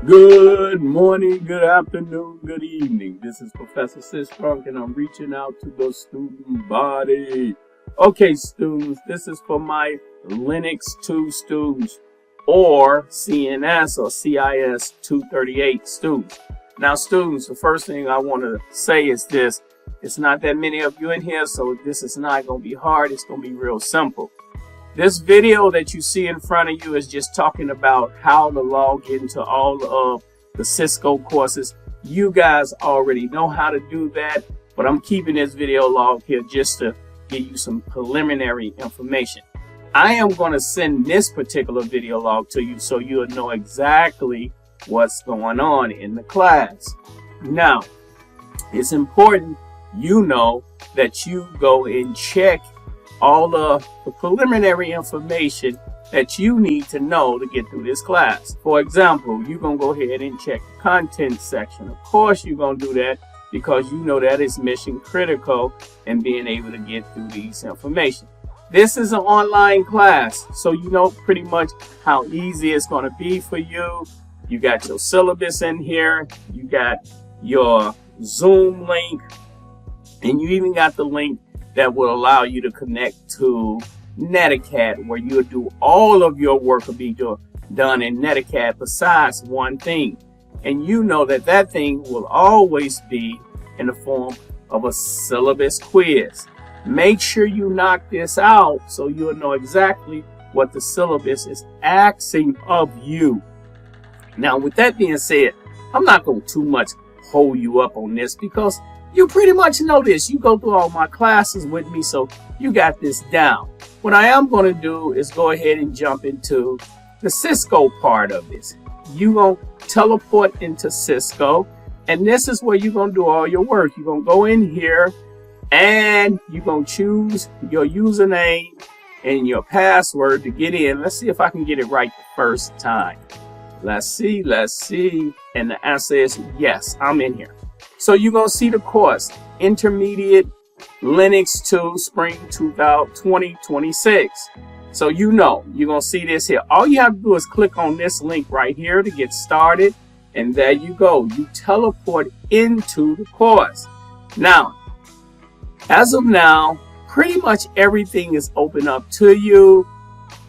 Good morning, good afternoon, good evening. This is Professor Sistrunk and I'm reaching out to the student body. Okay, students, this is for my Linux 2 students or CNS or CIS 238 students. Now, students, the first thing I want to say is this. It's not that many of you in here, so this is not going to be hard. It's going to be real simple. This video that you see in front of you is just talking about how to log into all of the Cisco courses. You guys already know how to do that, but I'm keeping this video log here just to give you some preliminary information. I am going to send this particular video log to you so you'll know exactly what's going on in the class. Now, it's important you know that you go and check all of the preliminary information that you need to know to get through this class. For example, you're going to go ahead and check the content section. Of course, you're going to do that because you know that is mission critical in being able to get through these information. This is an online class, so you know pretty much how easy it's going to be for you. You got your syllabus in here, you got your Zoom link, and you even got the link that will allow you to connect to Netacad, where you'll do all of your work will be done in Netacad besides one thing. And you know that that thing will always be in the form of a syllabus quiz. Make sure you knock this out so you'll know exactly what the syllabus is asking of you. Now, with that being said, I'm not going to too much hold you up on this because you pretty much know this. You go through all my classes with me, so you got this down. What I am going to do is go ahead and jump into the Cisco part of this. You're going to teleport into Cisco, and this is where you're going to do all your work. You're going to go in here, and you're going to choose your username and your password to get in. Let's see if I can get it right the first time. Let's see. And the answer is yes, I'm in here. So you're going to see the course, Intermediate Linux 2 Spring 2026. So you know, you're going to see this here. All you have to do is click on this link right here to get started. And there you go. You teleport into the course. Now, as of now, pretty much everything is open up to you.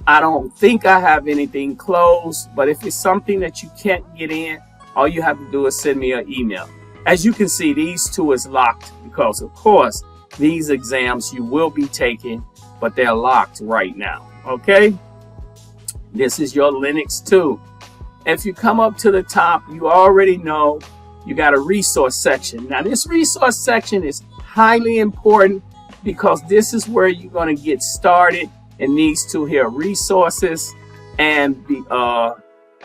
I don't think I have anything closed, but if it's something that you can't get in, all you have to do is send me an email. As you can see, these two is locked because, of course, these exams you will be taking, but they're locked right now. Okay? This is your Linux 2. If you come up to the top, you already know you got a resource section. Now, this resource section is highly important because this is where you're going to get started in these two here, resources and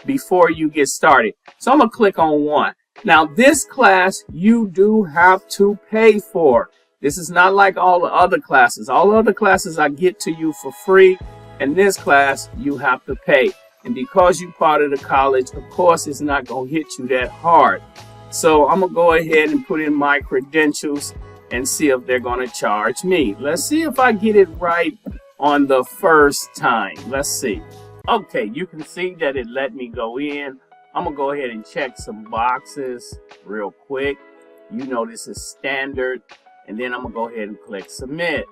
before you get started. So I'm going to click on one. Now, this class you do have to pay for. This is not like all the other classes. All the other classes I get to you for free. And this class you have to pay. And because you're part of the college, of course, it's not going to hit you that hard. So I'm going to go ahead and put in my credentials and see if they're going to charge me. Let's see if I get it right on the first time. Let's see. Okay, you can see that it let me go in. I'm going to go ahead and check some boxes real quick. You know this is standard. And then I'm going to go ahead and click submit.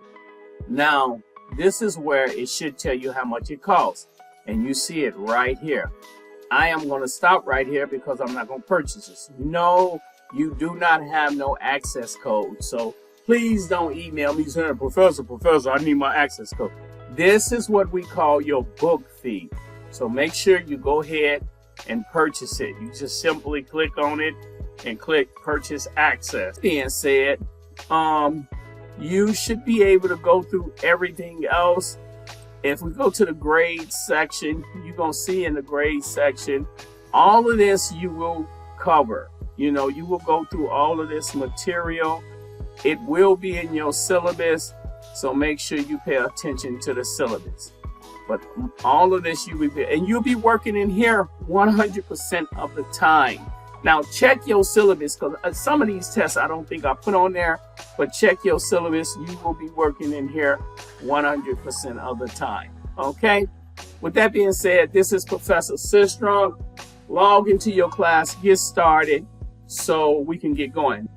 Now, this is where it should tell you how much it costs. And you see it right here. I am going to stop right here because I'm not going to purchase this. No, you do not have no access code. So please don't email me saying, Professor, I need my access code. This is what we call your book fee. So make sure you go ahead and purchase it. You just simply click on it and click purchase access. Being said, you should be able to go through everything else. If we go to the grades section, you're going to see in the grades section, all of this you will cover. You know, you will go through all of this material. It will be in your syllabus, so make sure you pay attention to the syllabus. But all of this you will be, and you'll be working in here 100% of the time. Now check your syllabus because some of these tests I don't think I put on there, but check your syllabus. You will be working in here 100% of the time. Okay? With that being said, this is Professor Sistrunk. log into your class, get started so we can get going.